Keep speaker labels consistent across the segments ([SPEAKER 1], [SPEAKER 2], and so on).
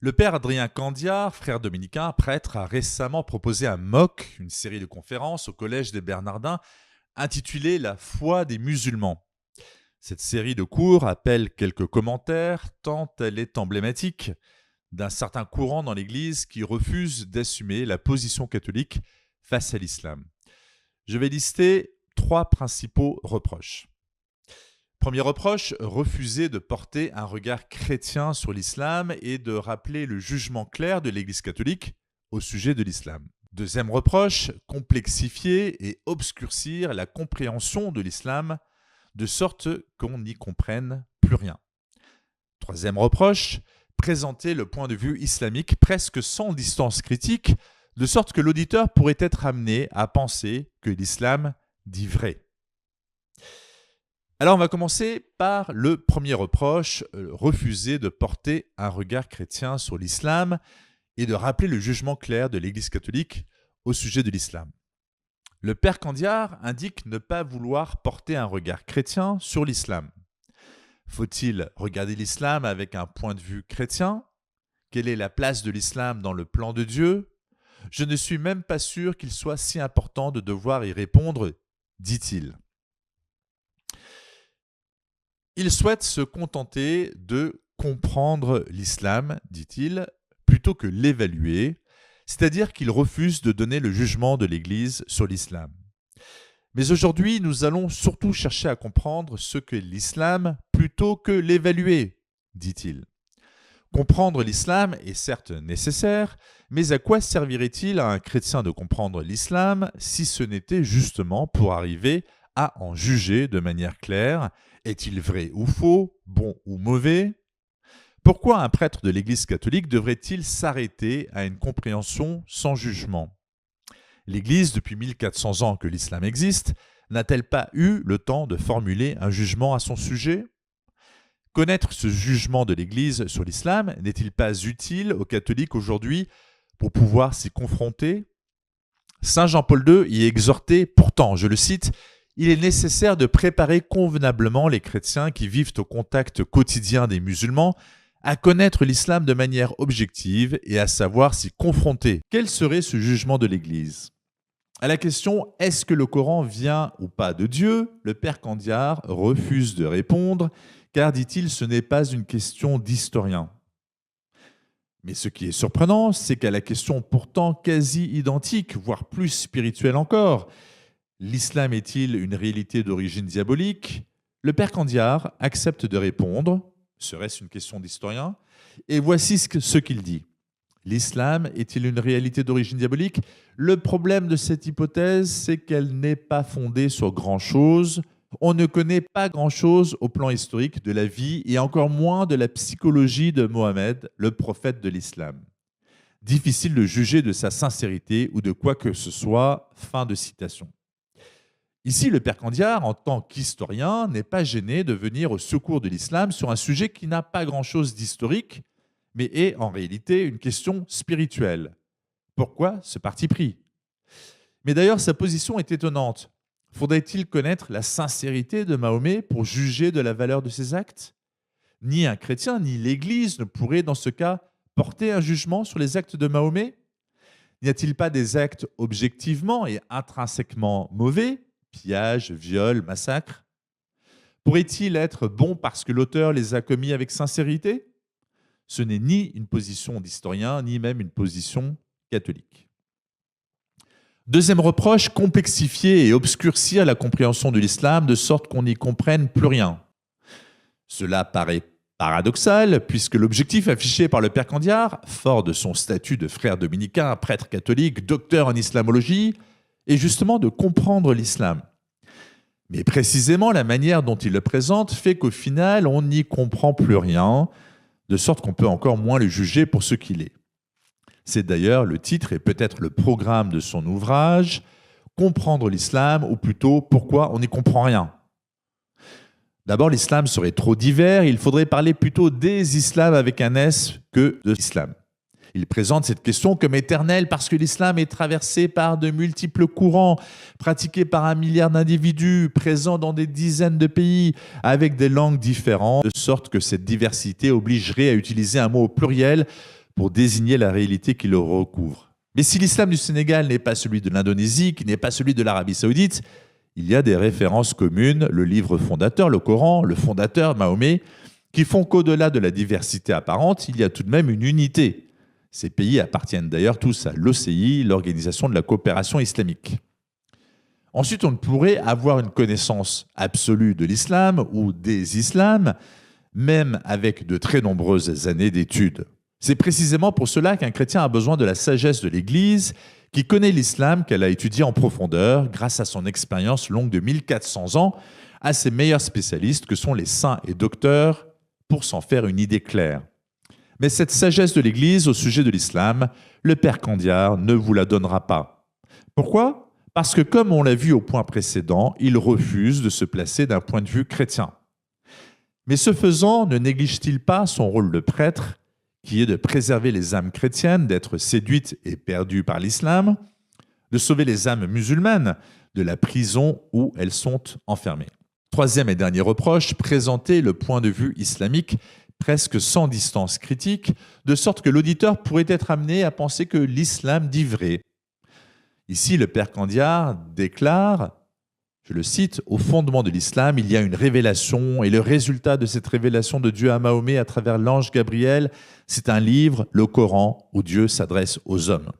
[SPEAKER 1] Le père Adrien Candiar, frère dominicain, prêtre, a récemment proposé un MOOC, une série de conférences au Collège des Bernardins, intitulée La foi des musulmans. Cette série de cours appelle quelques commentaires, tant elle est emblématique d'un certain courant dans l'Église qui refuse d'assumer la position catholique face à l'islam. Je vais lister 3 principaux reproches. Premier reproche, refuser de porter un regard chrétien sur l'islam et de rappeler le jugement clair de l'Église catholique au sujet de l'islam. Deuxième reproche, complexifier et obscurcir la compréhension de l'islam de sorte qu'on n'y comprenne plus rien. Troisième reproche, présenter le point de vue islamique presque sans distance critique, de sorte que l'auditeur pourrait être amené à penser que l'islam dit vrai. Alors on va commencer par le premier reproche, refuser de porter un regard chrétien sur l'islam et de rappeler le jugement clair de l'Église catholique au sujet de l'islam. Le père Candiar indique ne pas vouloir porter un regard chrétien sur l'islam. Faut-il regarder l'islam avec un point de vue chrétien ? Quelle est la place de l'islam dans le plan de Dieu ? Je ne suis même pas sûr qu'il soit si important de devoir y répondre, dit-il. Il souhaite se contenter de comprendre l'islam, dit-il, plutôt que l'évaluer, c'est-à-dire qu'il refuse de donner le jugement de l'Église sur l'islam. Mais aujourd'hui, nous allons surtout chercher à comprendre ce qu'est l'islam plutôt que l'évaluer, dit-il. Comprendre l'islam est certes nécessaire, mais à quoi servirait-il à un chrétien de comprendre l'islam si ce n'était justement pour arriver à en juger de manière claire ? Est-il vrai ou faux, bon ou mauvais ? Pourquoi un prêtre de l'Église catholique devrait-il s'arrêter à une compréhension sans jugement ? L'Église, depuis 1400 ans que l'islam existe, n'a-t-elle pas eu le temps de formuler un jugement à son sujet ? Connaître ce jugement de l'Église sur l'islam n'est-il pas utile aux catholiques aujourd'hui pour pouvoir s'y confronter ? Saint Jean-Paul II y exhortait pourtant, je le cite, « Il est nécessaire de préparer convenablement les chrétiens qui vivent au contact quotidien des musulmans à connaître l'islam de manière objective et à savoir s'y confronter. » Quel serait ce jugement de l'Église ? À la question « Est-ce que le Coran vient ou pas de Dieu ?», le père Candiar refuse de répondre, car, dit-il, ce n'est pas une question d'historien. Mais ce qui est surprenant, c'est qu'à la question pourtant quasi identique, voire plus spirituelle encore, l'islam est-il une réalité d'origine diabolique ? Le père Candiar accepte de répondre, serait-ce une question d'historien ? Et voici ce qu'il dit. L'islam est-il une réalité d'origine diabolique ? Le problème de cette hypothèse, c'est qu'elle n'est pas fondée sur grand-chose. On ne connaît pas grand-chose au plan historique de la vie et encore moins de la psychologie de Mohammed, le prophète de l'islam. Difficile de juger de sa sincérité ou de quoi que ce soit. Fin de citation. Ici, le père Candiar, en tant qu'historien, n'est pas gêné de venir au secours de l'islam sur un sujet qui n'a pas grand-chose d'historique, mais est en réalité une question spirituelle. Pourquoi ce parti pris ? Mais d'ailleurs, sa position est étonnante. Faudrait-il connaître la sincérité de Mahomet pour juger de la valeur de ses actes ? Ni un chrétien, ni l'Église ne pourraient, dans ce cas, porter un jugement sur les actes de Mahomet ? N'y a-t-il pas des actes objectivement et intrinsèquement mauvais ? Pillage, viol, massacre ? Pourrait-il être bon parce que l'auteur les a commis avec sincérité ? Ce n'est ni une position d'historien, ni même une position catholique. Deuxième reproche, complexifier et obscurcir la compréhension de l'islam de sorte qu'on n'y comprenne plus rien. Cela paraît paradoxal puisque l'objectif affiché par le père Candiar, fort de son statut de frère dominicain, prêtre catholique, docteur en islamologie, est justement de comprendre l'islam. Mais précisément la manière dont il le présente fait qu'au final on n'y comprend plus rien, de sorte qu'on peut encore moins le juger pour ce qu'il est. C'est d'ailleurs le titre et peut-être le programme de son ouvrage, Comprendre l'islam, ou plutôt Pourquoi on n'y comprend rien. D'abord, l'islam serait trop divers, il faudrait parler plutôt des islams avec un S que de l'islam. Il présente cette question comme éternelle parce que l'islam est traversé par de multiples courants, pratiqués par 1 milliard d'individus, présents dans des dizaines de pays, avec des langues différentes, de sorte que cette diversité obligerait à utiliser un mot au pluriel pour désigner la réalité qui le recouvre. Mais si l'islam du Sénégal n'est pas celui de l'Indonésie, qui n'est pas celui de l'Arabie Saoudite, il y a des références communes, le livre fondateur, le Coran, le fondateur, Mahomet, qui font qu'au-delà de la diversité apparente, il y a tout de même une unité. Ces pays appartiennent d'ailleurs tous à l'OCI, l'Organisation de la coopération islamique. Ensuite, on ne pourrait avoir une connaissance absolue de l'islam ou des islams, même avec de très nombreuses années d'études. C'est précisément pour cela qu'un chrétien a besoin de la sagesse de l'Église, qui connaît l'islam qu'elle a étudié en profondeur grâce à son expérience longue de 1400 ans, à ses meilleurs spécialistes que sont les saints et docteurs, pour s'en faire une idée claire. Mais cette sagesse de l'Église au sujet de l'islam, le père Candiar ne vous la donnera pas. Pourquoi ? Parce que comme on l'a vu au point précédent, il refuse de se placer d'un point de vue chrétien. Mais ce faisant, ne néglige-t-il pas son rôle de prêtre, qui est de préserver les âmes chrétiennes d'être séduites et perdues par l'islam, de sauver les âmes musulmanes de la prison où elles sont enfermées. Troisième et dernier reproche, présenter le point de vue islamique presque sans distance critique, de sorte que l'auditeur pourrait être amené à penser que l'islam dit vrai. Ici, le père Candiar déclare, je le cite, « Au fondement de l'islam, il y a une révélation, et le résultat de cette révélation de Dieu à Mahomet à travers l'ange Gabriel, c'est un livre, le Coran, où Dieu s'adresse aux hommes. »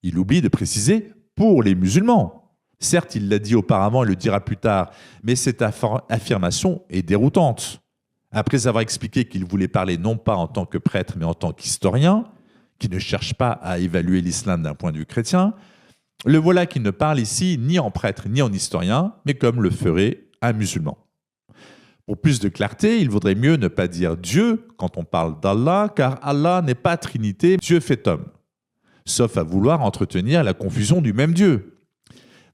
[SPEAKER 1] Il oublie de préciser « pour les musulmans ». Certes, il l'a dit auparavant et le dira plus tard, mais cette affirmation est déroutante. Après avoir expliqué qu'il voulait parler non pas en tant que prêtre, mais en tant qu'historien, qui ne cherche pas à évaluer l'islam d'un point de vue chrétien, le voilà qui ne parle ici ni en prêtre ni en historien, mais comme le ferait un musulman. Pour plus de clarté, il vaudrait mieux ne pas dire Dieu quand on parle d'Allah, car Allah n'est pas Trinité, Dieu fait homme, sauf à vouloir entretenir la confusion du même Dieu.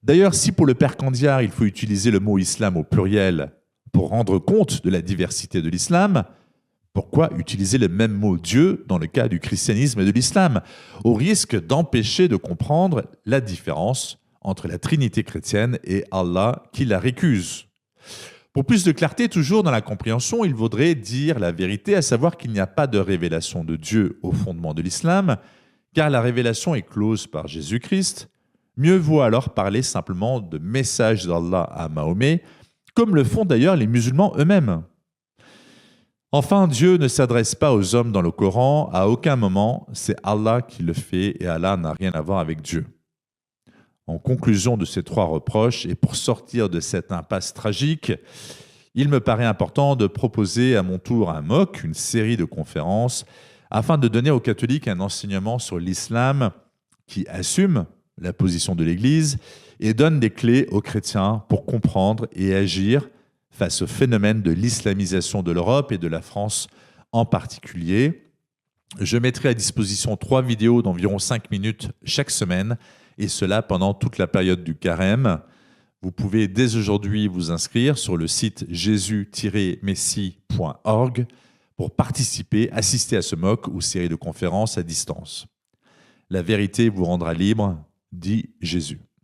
[SPEAKER 1] D'ailleurs, si pour le père Candiar, il faut utiliser le mot islam au pluriel pour rendre compte de la diversité de l'islam, pourquoi utiliser le même mot Dieu dans le cas du christianisme et de l'islam, au risque d'empêcher de comprendre la différence entre la Trinité chrétienne et Allah qui la récuse? Pour plus de clarté, toujours dans la compréhension, il vaudrait dire la vérité, à savoir qu'il n'y a pas de révélation de Dieu au fondement de l'islam, car la révélation est close par Jésus-Christ. Mieux vaut alors parler simplement de message d'Allah à Mahomet, comme le font d'ailleurs les musulmans eux-mêmes. Enfin, Dieu ne s'adresse pas aux hommes dans le Coran, à aucun moment, c'est Allah qui le fait et Allah n'a rien à voir avec Dieu. En conclusion de ces trois reproches, et pour sortir de cette impasse tragique, il me paraît important de proposer à mon tour un MOOC, une série de conférences, afin de donner aux catholiques un enseignement sur l'islam qui assume la position de l'Église et donne des clés aux chrétiens pour comprendre et agir face au phénomène de l'islamisation de l'Europe et de la France en particulier. Je mettrai à disposition 3 vidéos d'environ 5 minutes chaque semaine, et cela pendant toute la période du carême. Vous pouvez dès aujourd'hui vous inscrire sur le site jésus-messie.org pour participer, assister à ce MOOC ou série de conférences à distance. La vérité vous rendra libre, dit Jésus.